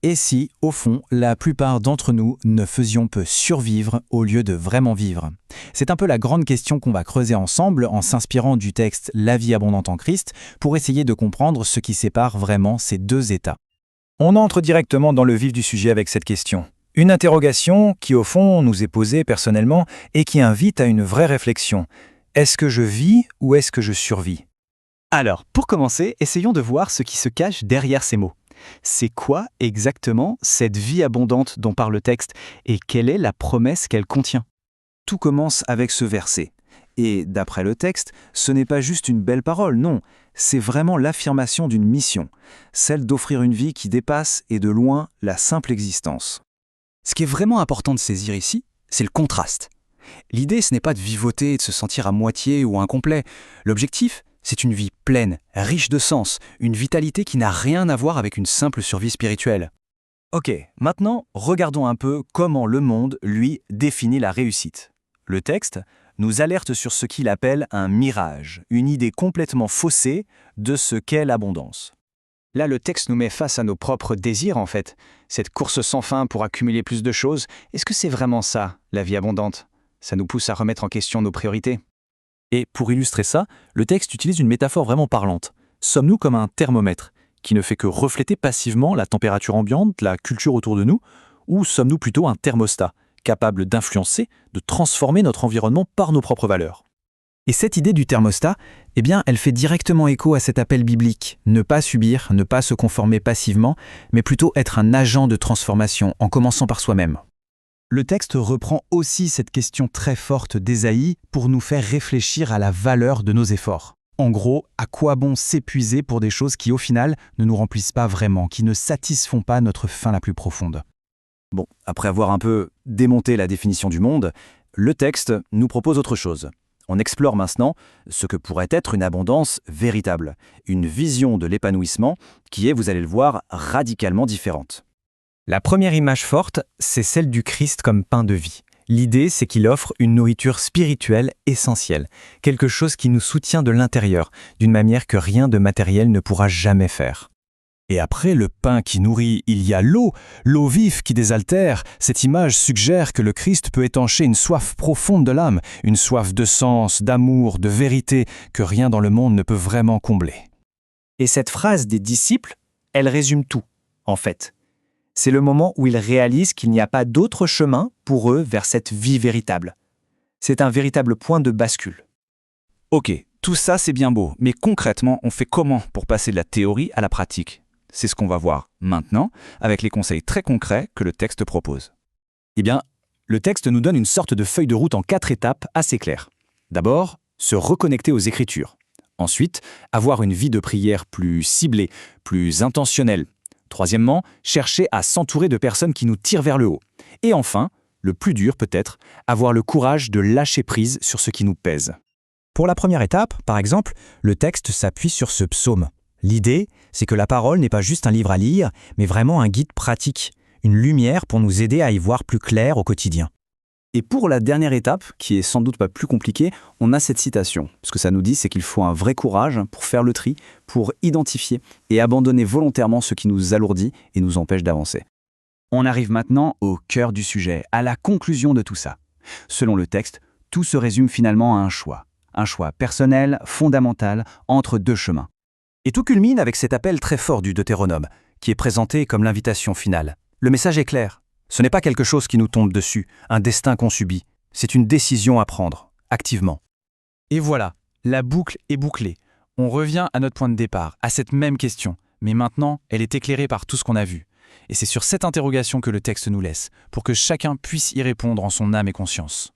Et si, au fond, la plupart d'entre nous ne faisions que survivre au lieu de vraiment vivre? C'est un peu la grande question qu'on va creuser ensemble en s'inspirant du texte La vie abondante en Christ pour essayer de comprendre ce qui sépare vraiment ces deux états. On entre directement dans le vif du sujet avec cette question. Une interrogation qui, au fond, nous est posée personnellement et qui invite à une vraie réflexion. Est-ce que je vis ou est-ce que je survis? Alors, pour commencer, essayons de voir ce qui se cache derrière ces mots. C'est quoi exactement cette vie abondante dont parle le texte et quelle est la promesse qu'elle contient? Tout commence avec ce verset. Et d'après le texte, ce n'est pas juste une belle parole, non, c'est vraiment l'affirmation d'une mission, celle d'offrir une vie qui dépasse et de loin la simple existence. Ce qui est vraiment important de saisir ici, c'est le contraste. L'idée, ce n'est pas de vivoter et de se sentir à moitié ou incomplet. L'objectif, c'est une vie pleine, riche de sens, une vitalité qui n'a rien à voir avec une simple survie spirituelle. Ok, maintenant, regardons un peu comment le monde, lui, définit la réussite. Le texte nous alerte sur ce qu'il appelle un mirage, une idée complètement faussée de ce qu'est l'abondance. Là, le texte nous met face à nos propres désirs, en fait. Cette course sans fin pour accumuler plus de choses, est-ce que c'est vraiment ça, la vie abondante? Ça nous pousse à remettre en question nos priorités. Et pour illustrer ça, le texte utilise une métaphore vraiment parlante. Sommes-nous comme un thermomètre, qui ne fait que refléter passivement la température ambiante, la culture autour de nous, ou sommes-nous plutôt un thermostat, capable d'influencer, de transformer notre environnement par nos propres valeurs? Et cette idée du thermostat, elle fait directement écho à cet appel biblique. Ne pas subir, ne pas se conformer passivement, mais plutôt être un agent de transformation, en commençant par soi-même. Le texte reprend aussi cette question très forte d'Ésaïe pour nous faire réfléchir à la valeur de nos efforts. En gros, à quoi bon s'épuiser pour des choses qui, au final, ne nous remplissent pas vraiment, qui ne satisfont pas notre faim la plus profonde? Bon, après avoir un peu démonté la définition du monde, le texte nous propose autre chose. On explore maintenant ce que pourrait être une abondance véritable, une vision de l'épanouissement qui est, vous allez le voir, radicalement différente. La première image forte, c'est celle du Christ comme pain de vie. L'idée, c'est qu'il offre une nourriture spirituelle essentielle, quelque chose qui nous soutient de l'intérieur, d'une manière que rien de matériel ne pourra jamais faire. Et après le pain qui nourrit, il y a l'eau vive qui désaltère. Cette image suggère que le Christ peut étancher une soif profonde de l'âme, une soif de sens, d'amour, de vérité, que rien dans le monde ne peut vraiment combler. Et cette phrase des disciples, elle résume tout, en fait. C'est le moment où ils réalisent qu'il n'y a pas d'autre chemin pour eux vers cette vie véritable. C'est un véritable point de bascule. Ok, tout ça c'est bien beau, mais concrètement, on fait comment pour passer de la théorie à la pratique? C'est ce qu'on va voir maintenant, avec les conseils très concrets que le texte propose. Eh bien, le texte nous donne une sorte de feuille de route en 4 étapes assez claires. D'abord, se reconnecter aux Écritures. Ensuite, avoir une vie de prière plus ciblée, plus intentionnelle. Troisièmement, chercher à s'entourer de personnes qui nous tirent vers le haut. Et enfin, le plus dur peut-être, avoir le courage de lâcher prise sur ce qui nous pèse. Pour la première étape, par exemple, le texte s'appuie sur ce psaume. L'idée, c'est que la parole n'est pas juste un livre à lire, mais vraiment un guide pratique, une lumière pour nous aider à y voir plus clair au quotidien. Et pour la dernière étape, qui est sans doute pas plus compliquée, on a cette citation. Ce que ça nous dit, c'est qu'il faut un vrai courage pour faire le tri, pour identifier et abandonner volontairement ce qui nous alourdit et nous empêche d'avancer. On arrive maintenant au cœur du sujet, à la conclusion de tout ça. Selon le texte, tout se résume finalement à un choix personnel, fondamental, entre deux chemins. Et tout culmine avec cet appel très fort du Deutéronome, qui est présenté comme l'invitation finale. Le message est clair. Ce n'est pas quelque chose qui nous tombe dessus, un destin qu'on subit. C'est une décision à prendre, activement. Et voilà, la boucle est bouclée. On revient à notre point de départ, à cette même question. Mais maintenant, elle est éclairée par tout ce qu'on a vu. Et c'est sur cette interrogation que le texte nous laisse, pour que chacun puisse y répondre en son âme et conscience.